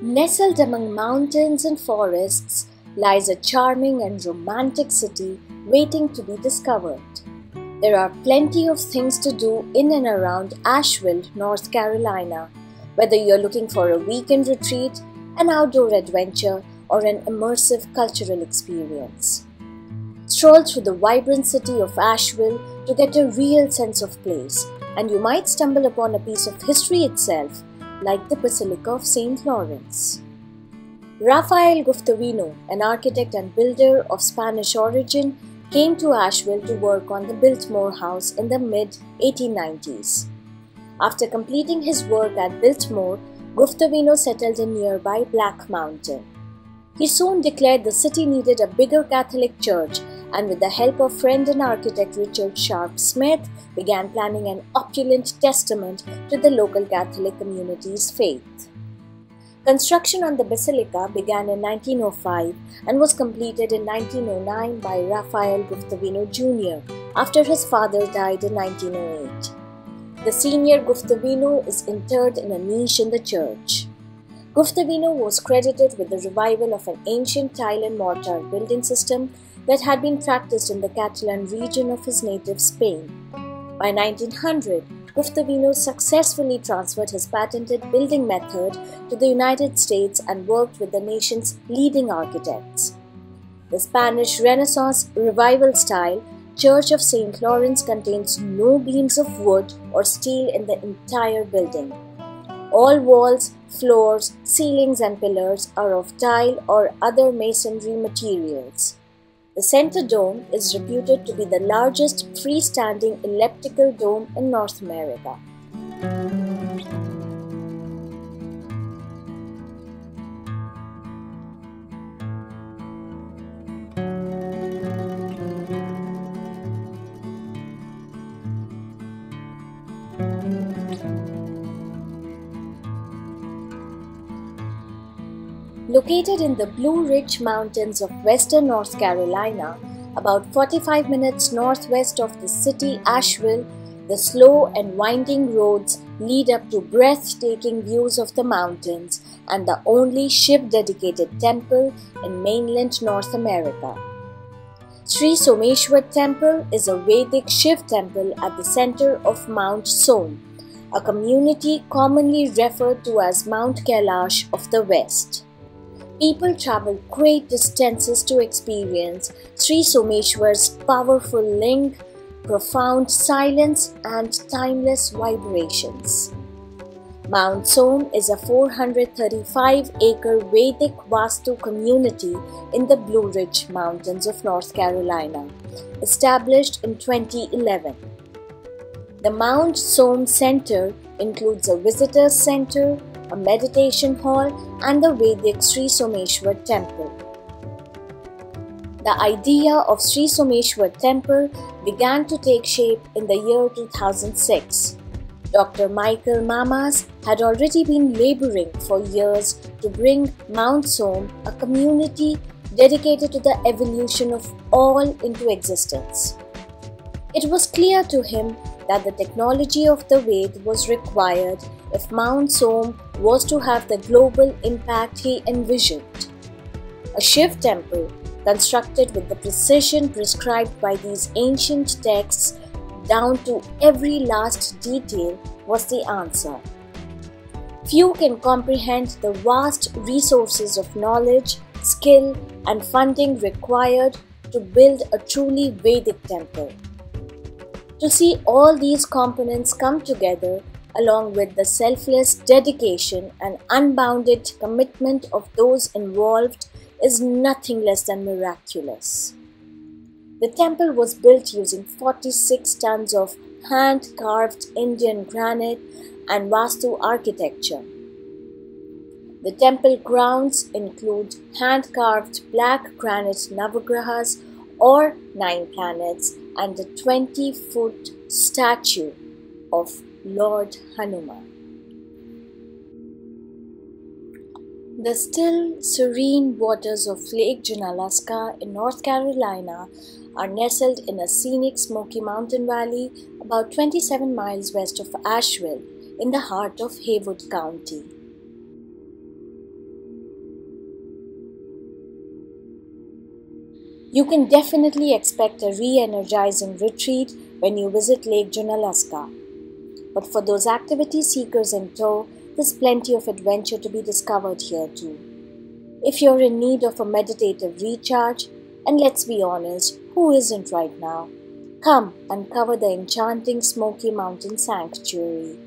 Nestled among mountains and forests lies a charming and romantic city waiting to be discovered. There are plenty of things to do in and around Asheville, North Carolina, whether you're looking for a weekend retreat, an outdoor adventure, or an immersive cultural experience. Stroll through the vibrant city of Asheville to get a real sense of place, and you might stumble upon a piece of history itself, like the Basilica of St. Lawrence. Rafael Gustavino, an architect and builder of Spanish origin, came to Asheville to work on the Biltmore House in the mid-1890s. After completing his work at Biltmore, Gustavino settled in nearby Black Mountain. He soon declared the city needed a bigger Catholic church, and with the help of friend and architect Richard Sharp Smith, began planning an opulent testament to the local Catholic community's faith. Construction on the basilica began in 1905 and was completed in 1909 by Rafael Gustavino Jr. after his father died in 1908. The senior Gustavino is interred in a niche in the church. Gustavino was credited with the revival of an ancient tile and mortar building system that had been practiced in the Catalan region of his native Spain. By 1900, Gustavino successfully transferred his patented building method to the United States and worked with the nation's leading architects. The Spanish Renaissance Revival style Church of St. Lawrence contains no beams of wood or steel in the entire building. All walls, floors, ceilings and pillars are of tile or other masonry materials. The center dome is reputed to be the largest freestanding elliptical dome in North America. Located in the Blue Ridge Mountains of western North Carolina, about 45 minutes northwest of the city Asheville, the slow and winding roads lead up to breathtaking views of the mountains and the only Shiv-dedicated temple in mainland North America. Sri Someswara Temple is a Vedic Shiv temple at the center of Mount Som, a community commonly referred to as Mount Kailash of the West. People travel great distances to experience Sri Someswar's powerful ling, profound silence, and timeless vibrations. Mount Som is a 435-acre Vedic Vastu community in the Blue Ridge Mountains of North Carolina, established in 2011. The Mount Som Center includes a visitor center, a meditation hall, and the Vedic Sri Someswara Temple. The idea of Sri Someswara Temple began to take shape in the year 2006. Dr. Michael Mamas had already been laboring for years to bring Mount Som, a community dedicated to the evolution of all, into existence. It was clear to him that the technology of the Ved was required if Mount Som was to have the global impact he envisioned. A Shiv temple, constructed with the precision prescribed by these ancient texts down to every last detail, was the answer. Few can comprehend the vast resources of knowledge, skill, and funding required to build a truly Vedic temple. To see all these components come together, along with the selfless dedication and unbounded commitment of those involved, is nothing less than miraculous. The temple was built using 46 tons of hand-carved Indian granite and Vastu architecture. The temple grounds include hand-carved black granite Navagrahas or 9 planets and a 20-foot statue of Lord Hanuman. The still, serene waters of Lake Junaluska in North Carolina are nestled in a scenic Smoky Mountain Valley about 27 miles west of Asheville in the heart of Haywood County. You can definitely expect a re-energizing retreat when you visit Lake Junaluska. But for those activity seekers in tow, there's plenty of adventure to be discovered here too. If you're in need of a meditative recharge, and let's be honest, who isn't right now? Come uncover the enchanting Smoky Mountain Sanctuary.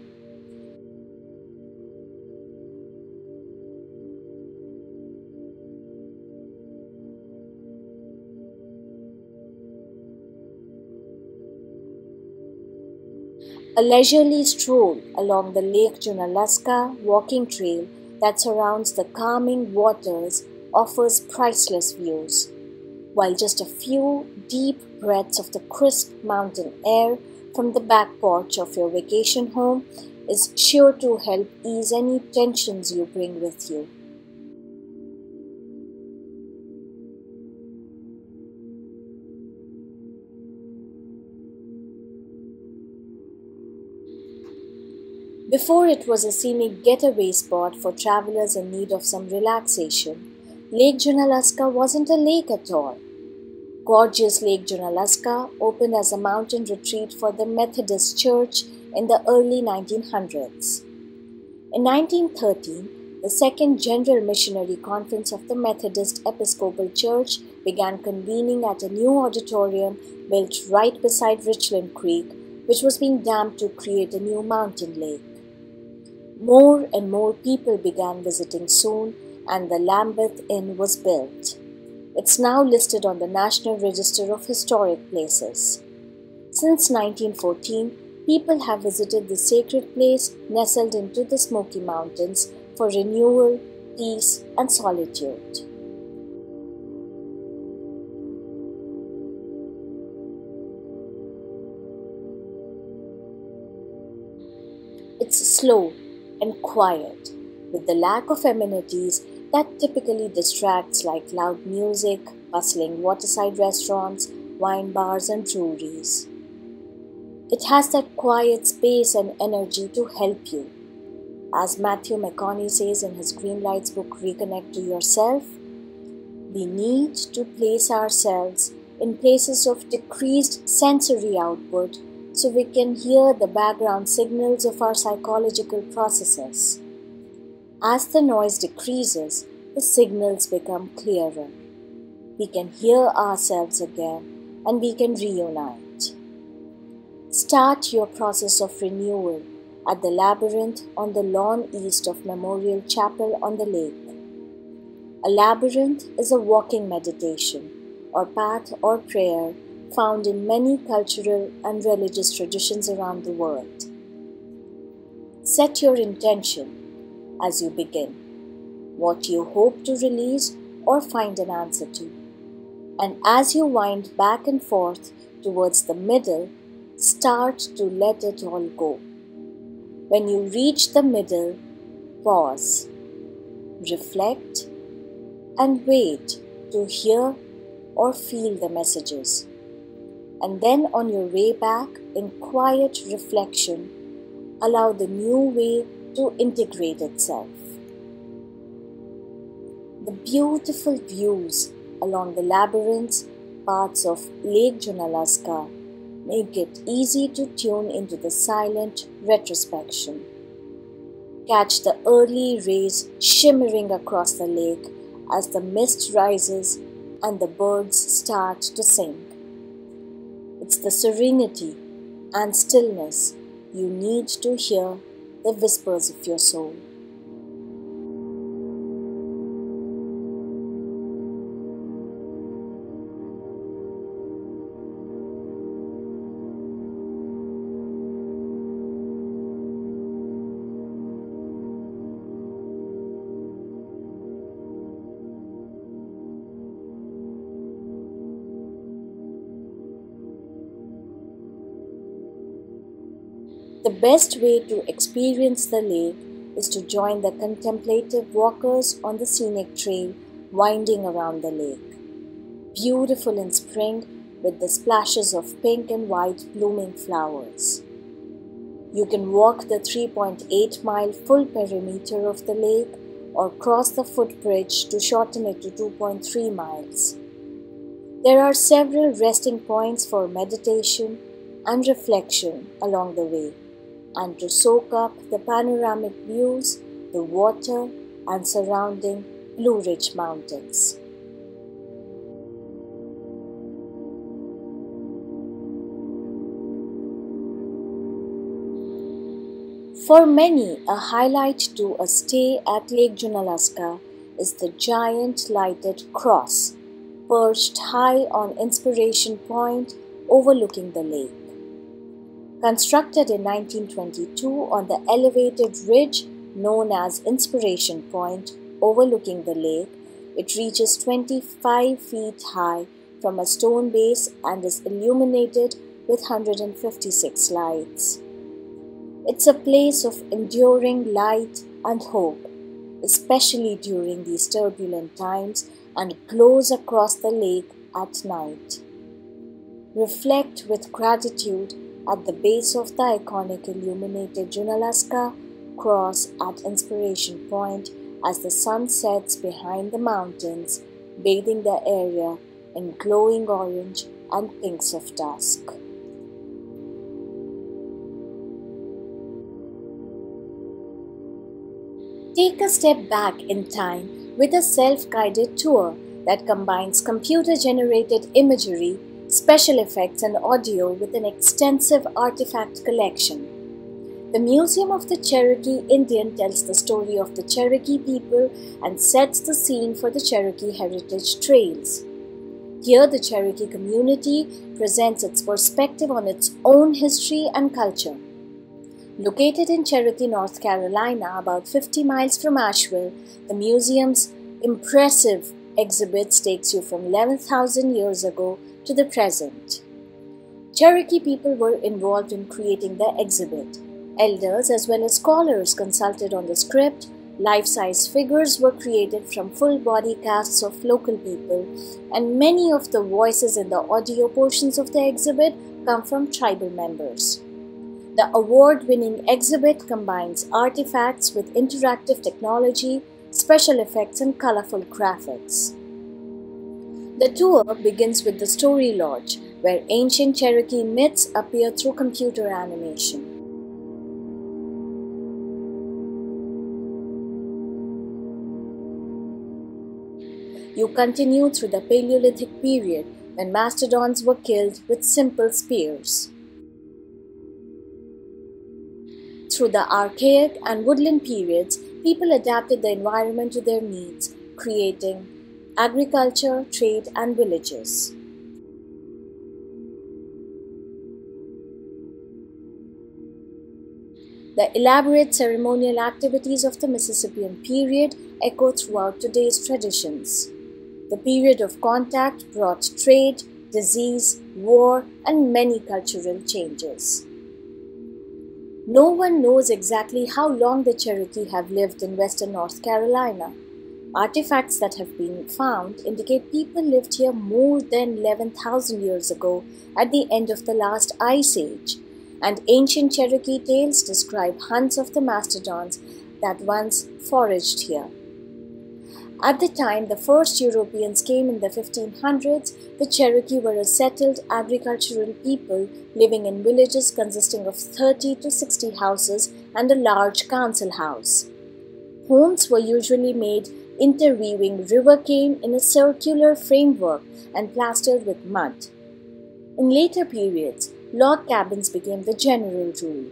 A leisurely stroll along the Lake Junaluska walking trail that surrounds the calming waters offers priceless views, while just a few deep breaths of the crisp mountain air from the back porch of your vacation home is sure to help ease any tensions you bring with you. Before it was a scenic getaway spot for travelers in need of some relaxation, Lake Junaluska wasn't a lake at all. Gorgeous Lake Junaluska opened as a mountain retreat for the Methodist Church in the early 1900s. In 1913, the Second General Missionary Conference of the Methodist Episcopal Church began convening at a new auditorium built right beside Richland Creek, which was being dammed to create a new mountain lake. More and more people began visiting soon, and the Lambeth Inn was built. It's now listed on the National Register of Historic Places. Since 1914, people have visited the sacred place nestled into the Smoky Mountains for renewal, peace, and solitude. It's slow and quiet, with the lack of amenities that typically distracts like loud music, bustling waterside restaurants, wine bars and breweries. It has that quiet space and energy to help you. As Matthew McConaughey says in his Green Lights book Reconnect to Yourself, we need to place ourselves in places of decreased sensory output so we can hear the background signals of our psychological processes. As the noise decreases, the signals become clearer. We can hear ourselves again and we can reunite. Start your process of renewal at the labyrinth on the lawn east of Memorial Chapel on the lake. A labyrinth is a walking meditation or path or prayer found in many cultural and religious traditions around the world. Set your intention as you begin, what you hope to release or find an answer to. And as you wind back and forth towards the middle, start to let it all go. When you reach the middle, pause, reflect, and wait to hear or feel the messages. And then on your way back, in quiet reflection, allow the new way to integrate itself. The beautiful views along the labyrinth's parts of Lake Junaluska make it easy to tune into the silent retrospection. Catch the early rays shimmering across the lake as the mist rises and the birds start to sing. It's the serenity and stillness you need to hear the whispers of your soul. The best way to experience the lake is to join the contemplative walkers on the scenic trail winding around the lake. Beautiful in spring with the splashes of pink and white blooming flowers. You can walk the 3.8-mile full perimeter of the lake or cross the footbridge to shorten it to 2.3 miles. There are several resting points for meditation and reflection along the way, and to soak up the panoramic views, the water, and surrounding Blue Ridge Mountains. For many, a highlight to a stay at Lake Junaluska is the giant lighted cross perched high on Inspiration Point overlooking the lake. Constructed in 1922 on the elevated ridge known as Inspiration Point overlooking the lake, it reaches 25 feet high from a stone base and is illuminated with 156 lights. It's a place of enduring light and hope, especially during these turbulent times, and glows across the lake at night. Reflect with gratitude at the base of the iconic illuminated Junaluska cross at Inspiration Point as the sun sets behind the mountains, bathing the area in glowing orange and pinks of dusk. Take a step back in time with a self-guided tour that combines computer-generated imagery, special effects and audio with an extensive artifact collection. The Museum of the Cherokee Indian tells the story of the Cherokee people and sets the scene for the Cherokee Heritage Trails. Here, the Cherokee community presents its perspective on its own history and culture. Located in Cherokee, North Carolina, about 50 miles from Asheville, the museum's impressive exhibits takes you from 11,000 years ago to the present. Cherokee people were involved in creating the exhibit. Elders as well as scholars consulted on the script. Life-size figures were created from full-body casts of local people, and many of the voices in the audio portions of the exhibit come from tribal members. The award-winning exhibit combines artifacts with interactive technology, special effects and colorful graphics. The tour begins with the Story Lodge, where ancient Cherokee myths appear through computer animation. You continue through the Paleolithic period, when mastodons were killed with simple spears. Through the Archaic and Woodland periods, people adapted the environment to their needs, creating agriculture, trade, and villages. The elaborate ceremonial activities of the Mississippian period echo throughout today's traditions. The period of contact brought trade, disease, war, and many cultural changes. No one knows exactly how long the Cherokee have lived in western North Carolina. Artifacts that have been found indicate people lived here more than 11,000 years ago at the end of the last ice age, and ancient Cherokee tales describe hunts of the mastodons that once foraged here. At the time the first Europeans came in the 1500s, the Cherokee were a settled agricultural people living in villages consisting of 30 to 60 houses and a large council house. Homes were usually made interweaving river cane in a circular framework and plastered with mud. In later periods, log cabins became the general rule.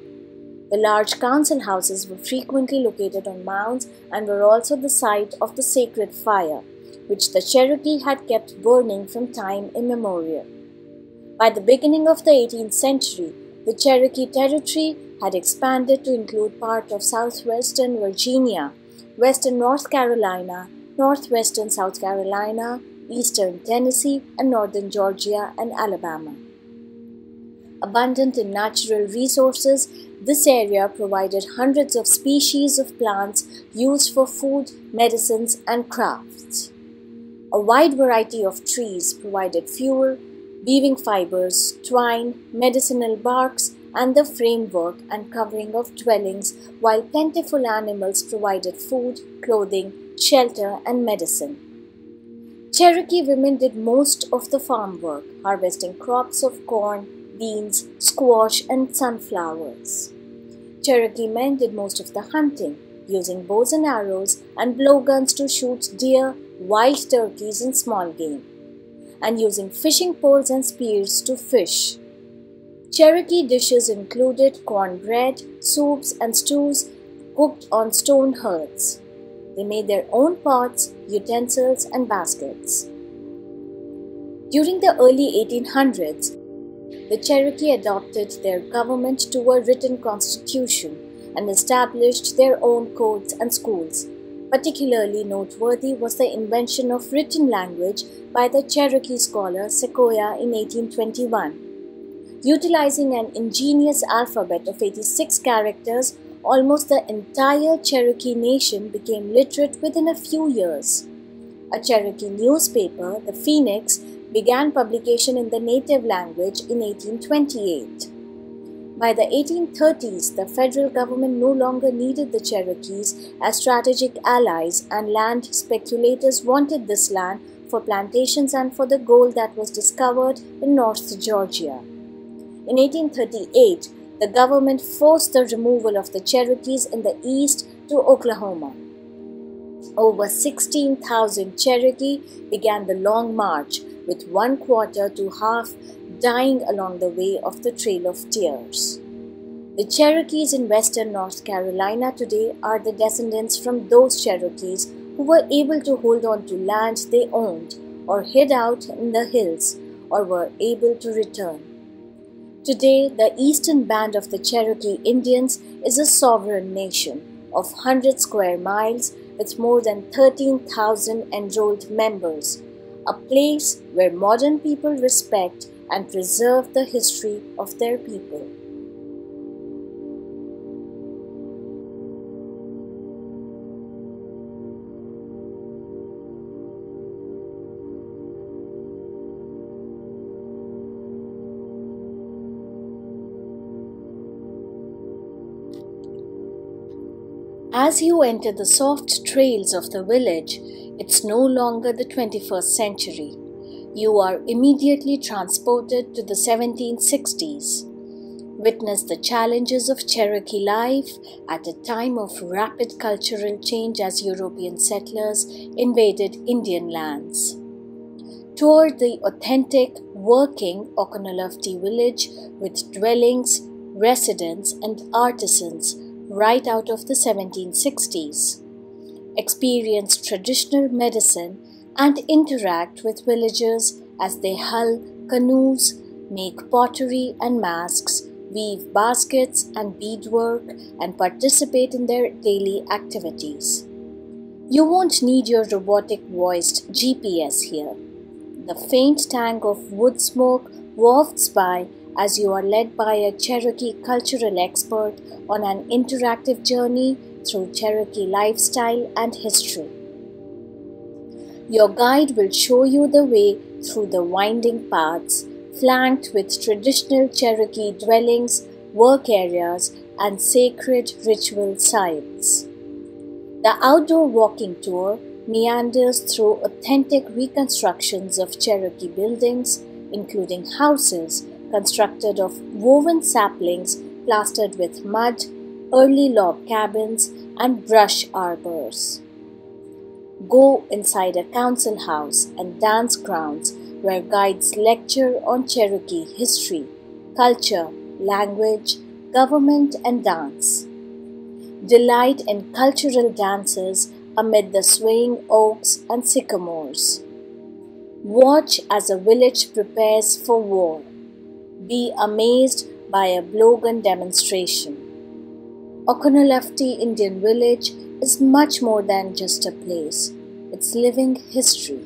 The large council houses were frequently located on mounds and were also the site of the sacred fire, which the Cherokee had kept burning from time immemorial. By the beginning of the 18th century, the Cherokee territory had expanded to include part of southwestern Virginia, western North Carolina, northwestern South Carolina, eastern Tennessee, and northern Georgia and Alabama. Abundant in natural resources, this area provided hundreds of species of plants used for food, medicines, and crafts. A wide variety of trees provided fuel, weaving fibers, twine, medicinal barks, and the framework and covering of dwellings, while plentiful animals provided food, clothing, shelter, and medicine. Cherokee women did most of the farm work, harvesting crops of corn, beans, squash, and sunflowers. Cherokee men did most of the hunting, using bows and arrows and blowguns to shoot deer, wild turkeys, and small game, and using fishing poles and spears to fish. Cherokee dishes included cornbread, soups, and stews cooked on stone hearths. They made their own pots, utensils, and baskets. During the early 1800s, the Cherokee adopted their government to a written constitution and established their own codes and schools. Particularly noteworthy was the invention of written language by the Cherokee scholar Sakya in 1821. Utilizing an ingenious alphabet of 86 characters, almost the entire Cherokee nation became literate within a few years. A Cherokee newspaper, the Phoenix, began publication in the native language in 1828. By the 1830s, the federal government no longer needed the Cherokees as strategic allies, and land speculators wanted this land for plantations and for the gold that was discovered in North Georgia. In 1838, the government forced the removal of the Cherokees in the east to Oklahoma. Over 16,000 Cherokee began the long march, with 1/4 to half dying along the way of the Trail of Tears. The Cherokees in western North Carolina today are the descendants from those Cherokees who were able to hold on to land they owned, or hid out in the hills, or were able to return. Today, the eastern band of the Cherokee Indians is a sovereign nation of 100 square miles with more than 13,000 enrolled members, a place where modern people respect and preserve the history of their people. As you enter the soft trails of the village, it's no longer the 21st century. You are immediately transported to the 1760s. Witness the challenges of Cherokee life at a time of rapid cultural change as European settlers invaded Indian lands. Tour the authentic, working Ocanaluftee village with dwellings, residents, and artisans right out of the 1760s. Experience traditional medicine and interact with villagers as they hull canoes, make pottery and masks, weave baskets and beadwork, and participate in their daily activities. You won't need your robotic-voiced GPS here. The faint tang of wood smoke wafts by as you are led by a Cherokee cultural expert on an interactive journey through Cherokee lifestyle and history. Your guide will show you the way through the winding paths, flanked with traditional Cherokee dwellings, work areas, and sacred ritual sites. The outdoor walking tour meanders through authentic reconstructions of Cherokee buildings, including houses constructed of woven saplings plastered with mud, early log cabins, and brush arbors. Go inside a council house and dance grounds where guides lecture on Cherokee history, culture, language, government, and dance. Delight in cultural dances amid the swaying oaks and sycamores. Watch as a village prepares for war. Be amazed by a blowgun demonstration. Ocanaluftee Indian Village is much more than just a place. It's living history.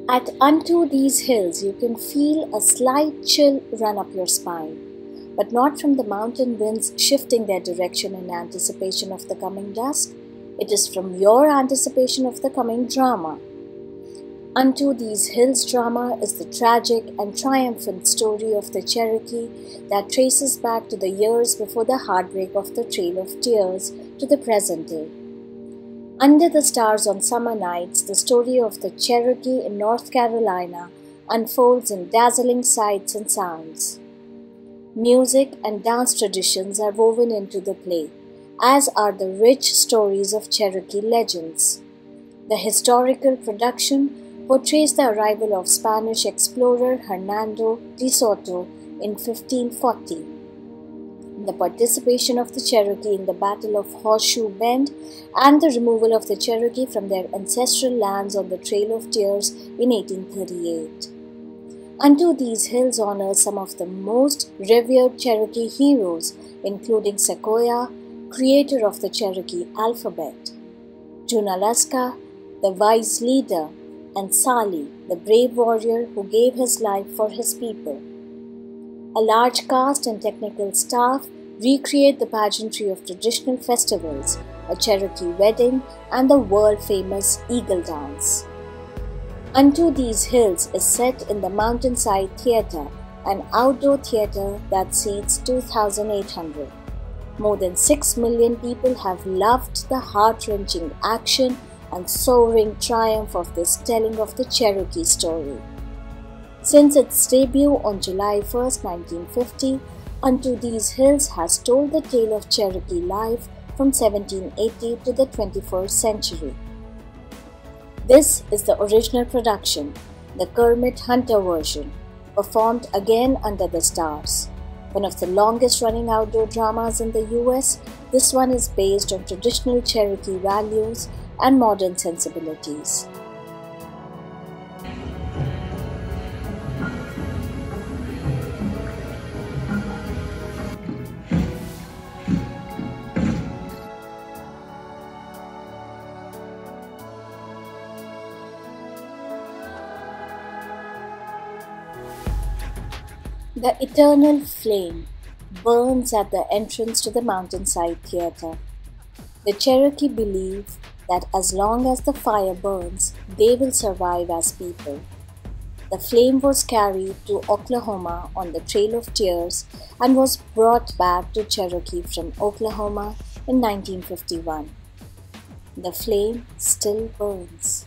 At unto these hills, you can feel a slight chill run up your spine. but not from the mountain winds shifting their direction in anticipation of the coming dusk. It is from your anticipation of the coming drama. Unto These Hills drama is the tragic and triumphant story of the Cherokee that traces back to the years before the heartbreak of the Trail of Tears to the present day. Under the stars on summer nights, the story of the Cherokee in North Carolina unfolds in dazzling sights and sounds. Music and dance traditions are woven into the play, as are the rich stories of Cherokee legends. The historical production portrays the arrival of Spanish explorer Hernando de Soto in 1540, the participation of the Cherokee in the Battle of Horseshoe Bend, and the removal of the Cherokee from their ancestral lands on the Trail of Tears in 1838. Unto These Hills honors some of the most revered Cherokee heroes, including Sakya, creator of the Cherokee alphabet, Junaluska, the wise leader, and Sali, the brave warrior who gave his life for his people. A large cast and technical staff recreate the pageantry of traditional festivals, a Cherokee wedding, and the world-famous Eagle Dance. Unto These Hills is set in the Mountainside Theatre, an outdoor theatre that seats 2,800. More than 6 million people have loved the heart-wrenching action and soaring triumph of this telling of the Cherokee story. Since its debut on July 1, 1950, Unto These Hills has told the tale of Cherokee life from 1780 to the 21st century. This is the original production, the Kermit Hunter version, performed again under the stars. One of the longest-running outdoor dramas in the US, this one is based on traditional Cherokee values and modern sensibilities. The eternal flame burns at the entrance to the Mountainside Theatre. The Cherokee believe that as long as the fire burns, they will survive as people. The flame was carried to Oklahoma on the Trail of Tears and was brought back to Cherokee from Oklahoma in 1951. The flame still burns.